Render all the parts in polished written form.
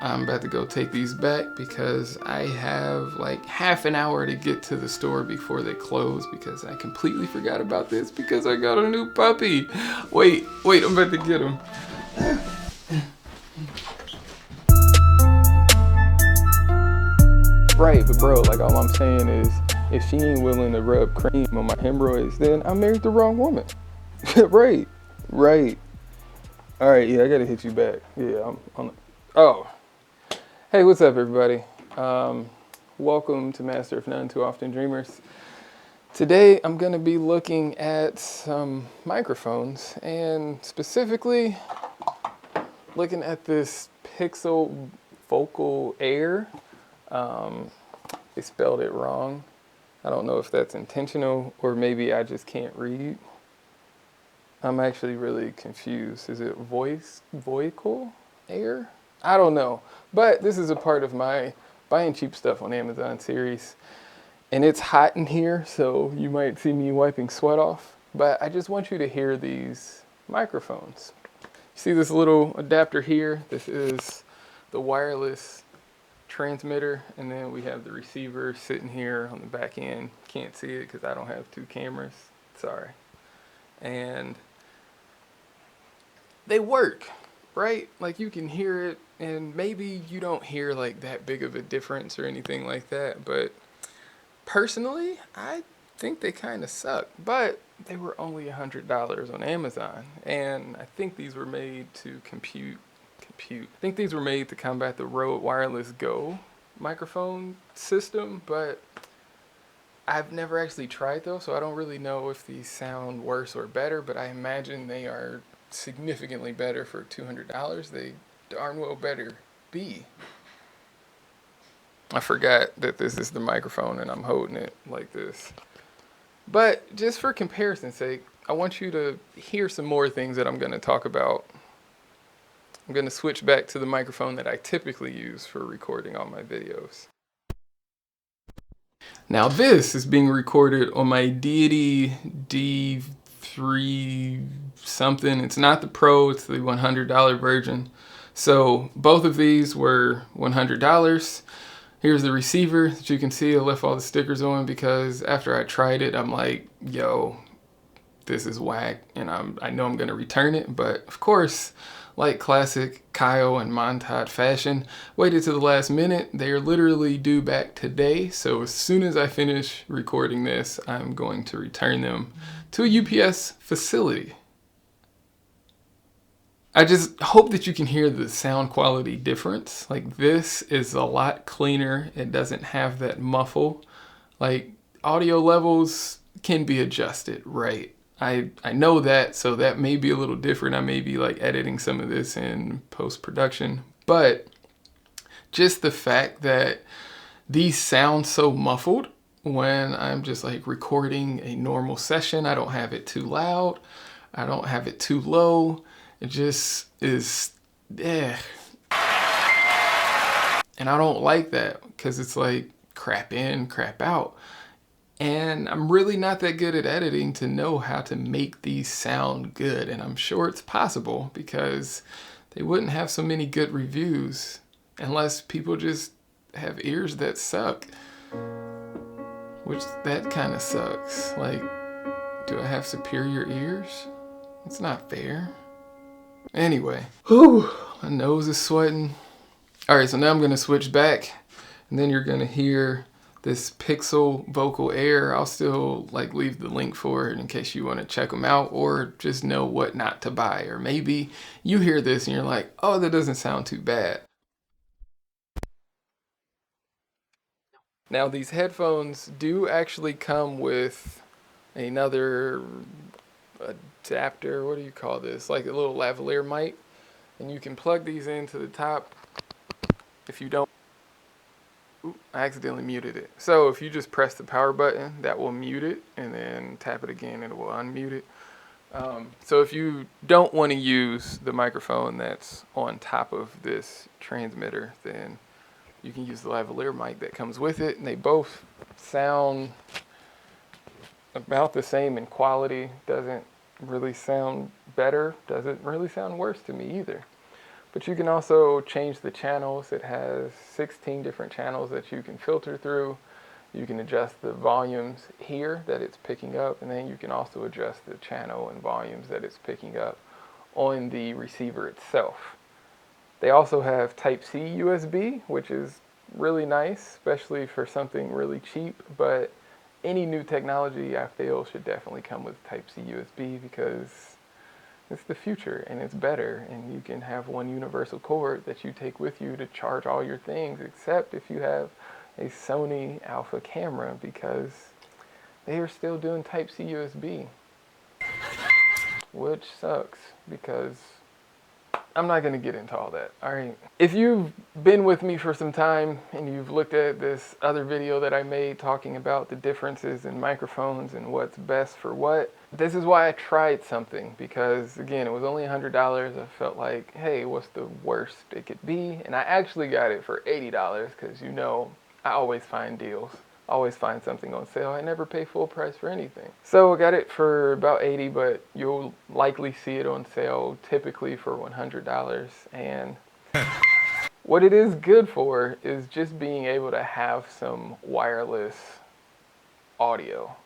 I'm about to go take these back because I have like half an hour to get to the store before they close because I completely forgot about this because I got a new puppy. Wait, I'm about to get him. Right, but bro, like all I'm saying is if she ain't willing to rub cream on my hemorrhoids, then I married the wrong woman. Right. All right, yeah, I gotta hit you back. Yeah, I'm on. Oh, hey, what's up, everybody? Welcome to Master of None Too Often Dreamers. Today, I'm gonna be looking at some microphones and specifically looking at this Pixel Vocal Air. They spelled it wrong. I don't know if that's intentional or maybe I just can't read. I'm actually really confused. Is it Voical Air? I don't know. But this is a part of my buying cheap stuff on Amazon series. And it's hot in here, so you might see me wiping sweat off. But I just want you to hear these microphones. You see this little adapter here? This is the wireless transmitter, and then we have the receiver sitting here on the back end. Can't see it because I don't have two cameras. Sorry. And they work, right? Like you can hear it, and maybe you don't hear like that big of a difference or anything like that, but personally, I think they kind of suck. But they were only $100 on Amazon, and I think these were made to compute. I think these were made to combat the Rode Wireless Go microphone system, but I've never actually tried those, so I don't really know if these sound worse or better, but I imagine they are significantly better for $200. They darn well better be. I forgot that this is the microphone and I'm holding it like this. But just for comparison's sake, I want you to hear some more things that I'm going to talk about. I'm going to switch back to the microphone that I typically use for recording all my videos. Now this is being recorded on my Deity D3 something. It's not the Pro, it's the $100 version. So both of these were $100. Here's the receiver that you can see. I left all the stickers on because after I tried it, I'm like, yo, this is whack, and I know I'm gonna return it, but of course, like classic Kyle and Montauk fashion, waited to the last minute. They are literally due back today, so as soon as I finish recording this, I'm going to return them to a UPS facility. I just hope that you can hear the sound quality difference. Like this is a lot cleaner. It doesn't have that muffle. Like audio levels can be adjusted, right? I know that, so that may be a little different. I may be like editing some of this in post-production, but just the fact that these sound so muffled when I'm just like recording a normal session. I don't have it too loud. I don't have it too low. It just is, and I don't like that because it's like crap in, crap out. And I'm really not that good at editing to know how to make these sound good. And I'm sure it's possible because they wouldn't have so many good reviews unless people just have ears that suck. Which that kind of sucks. Like, do I have superior ears? It's not fair. Anyway, whew, my nose is sweating. All right, so now I'm gonna switch back and then you're gonna hear this Pixel Vocal Air. I'll still like leave the link for it in case you want to check them out or just know what not to buy. Or maybe you hear this and you're like, oh, that doesn't sound too bad. Now these headphones do actually come with another adapter. What do you call this? Like a little lavalier mic. And you can plug these into the top if you don't. Ooh, I accidentally muted it. So if you just press the power button, that will mute it, and then tap it again and it will unmute it. So if you don't want to use the microphone that's on top of this transmitter, then you can use the lavalier mic that comes with it, and they both sound about the same in quality. Doesn't really sound better, doesn't really sound worse to me either. But But you can also change the channels. It has 16 different channels that you can filter through. You can adjust the volumes here that it's picking up, and then you can also adjust the channel and volumes that it's picking up on the receiver itself. They also have Type-C USB, which is really nice, especially for something really cheap, but any new technology I feel should definitely come with Type-C USB because it's the future and it's better, and you can have one universal cord that you take with you to charge all your things, except if you have a Sony Alpha camera, because they are still doing Type-C USB, which sucks because I'm not going to get into all that. All right. If you've been with me for some time and you've looked at this other video that I made talking about the differences in microphones and what's best for what, this is why I tried something, because again, it was only $100. I felt like, hey, what's the worst it could be? And I actually got it for $80 because, you know, I always find deals. Always find something on sale. I never pay full price for anything. So I got it for about $80, but you'll likely see it on sale typically for $100. And what it is good for is just being able to have some wireless audio.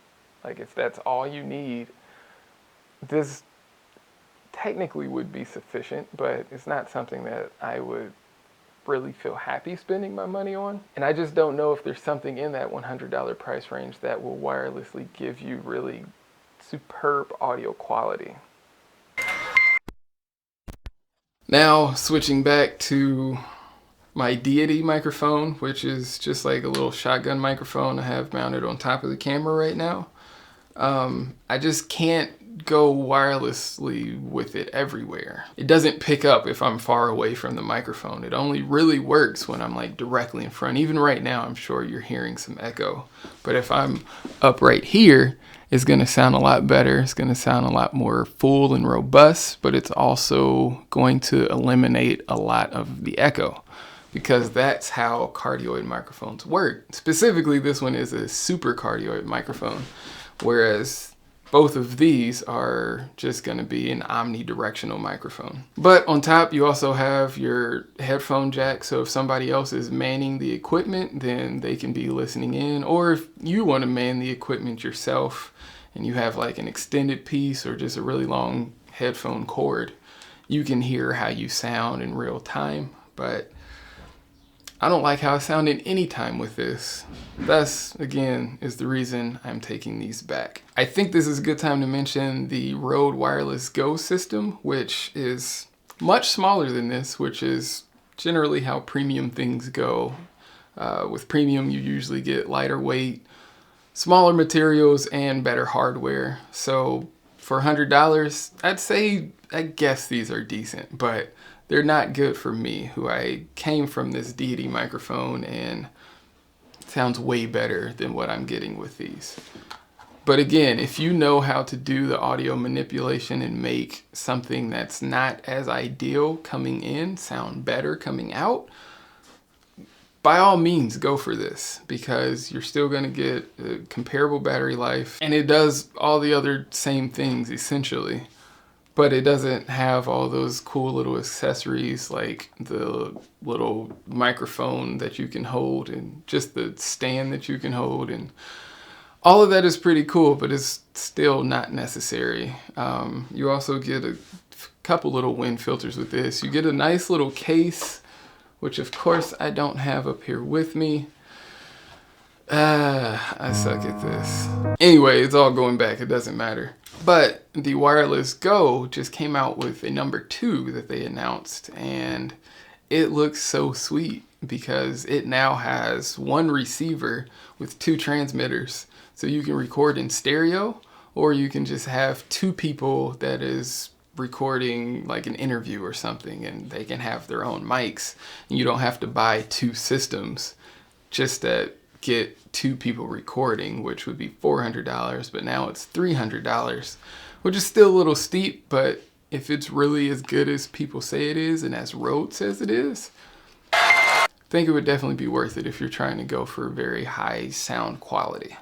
Like if that's all you need, this technically would be sufficient, but it's not something that I would really feel happy spending my money on. And I just don't know if there's something in that $100 price range that will wirelessly give you really superb audio quality. Now switching back to my Deity microphone, which is just like a little shotgun microphone I have mounted on top of the camera right now. I just can't go wirelessly with it everywhere. It doesn't pick up if I'm far away from the microphone. It only really works when I'm like directly in front. Even right now, I'm sure you're hearing some echo. But if I'm up right here, it's gonna sound a lot better. It's gonna sound a lot more full and robust, but it's also going to eliminate a lot of the echo, because that's how cardioid microphones work. Specifically, this one is a super cardioid microphone, whereas both of these are just going to be an omnidirectional microphone. But on top, you also have your headphone jack. So if somebody else is manning the equipment, then they can be listening in. Or if you want to man the equipment yourself and you have like an extended piece or just a really long headphone cord, you can hear how you sound in real time. But I don't like how I sound in any time with this. Thus, again, is the reason I'm taking these back. I think this is a good time to mention the Rode Wireless Go system, which is much smaller than this, which is generally how premium things go. With premium, you usually get lighter weight, smaller materials, and better hardware. So for $100, I guess these are decent, but they're not good for me, who I came from this Deity microphone, and it sounds way better than what I'm getting with these. But again, if you know how to do the audio manipulation and make something that's not as ideal coming in sound better coming out, by all means go for this, because you're still going to get a comparable battery life, and it does all the other same things essentially. But it doesn't have all those cool little accessories like the little microphone that you can hold and just the stand that you can hold. And all of that is pretty cool, but it's still not necessary. You also get a couple little wind filters with this. You get a nice little case, which of course I don't have up here with me. I suck at this. Anyway, it's all going back. It doesn't matter. But the Wireless Go just came out with a number 2 that they announced, and it looks so sweet because it now has one receiver with 2 transmitters. So you can record in stereo, or you can just have 2 people that is recording like an interview or something, and they can have their own mics, and you don't have to buy 2 systems just to get 2 people recording, which would be $400, but now it's $300, which is still a little steep. But if it's really as good as people say it is, and as Rode says it is, I think it would definitely be worth it if you're trying to go for very high sound quality.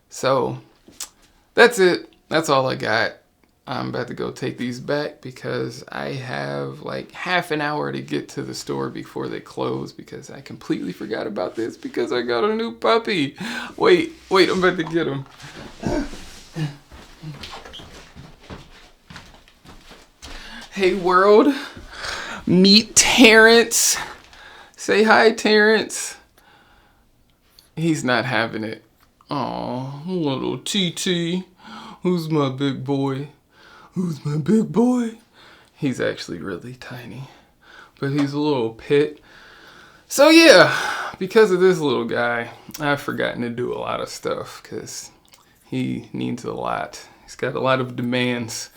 So that's it. That's all I got. I'm about to go take these back because I have like half an hour to get to the store before they close because I completely forgot about this because I got a new puppy. Wait, I'm about to get him. Hey world, meet Terrence. Say hi, Terrence. He's not having it. Aw, little TT. Who's my big boy? Who's my big boy? He's actually really tiny, but he's a little pit. So yeah, because of this little guy, I've forgotten to do a lot of stuff because he needs a lot. He's got a lot of demands.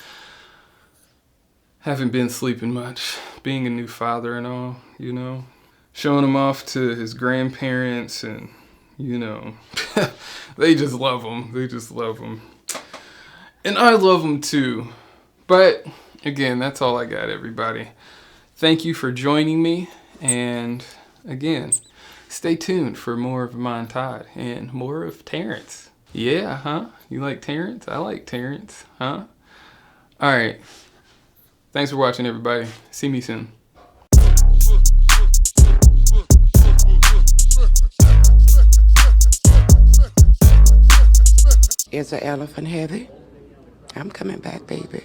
Haven't been sleeping much, being a new father and all, you know. Showing him off to his grandparents and, you know, they just love him. They just love him. And I love him too. But again, that's all I got, everybody. Thank you for joining me. And again, stay tuned for more of Mon Todd and more of Terrence. Yeah, huh? You like Terrence? I like Terrence, huh? All right. Thanks for watching, everybody. See me soon. Is the elephant heavy? I'm coming back, baby.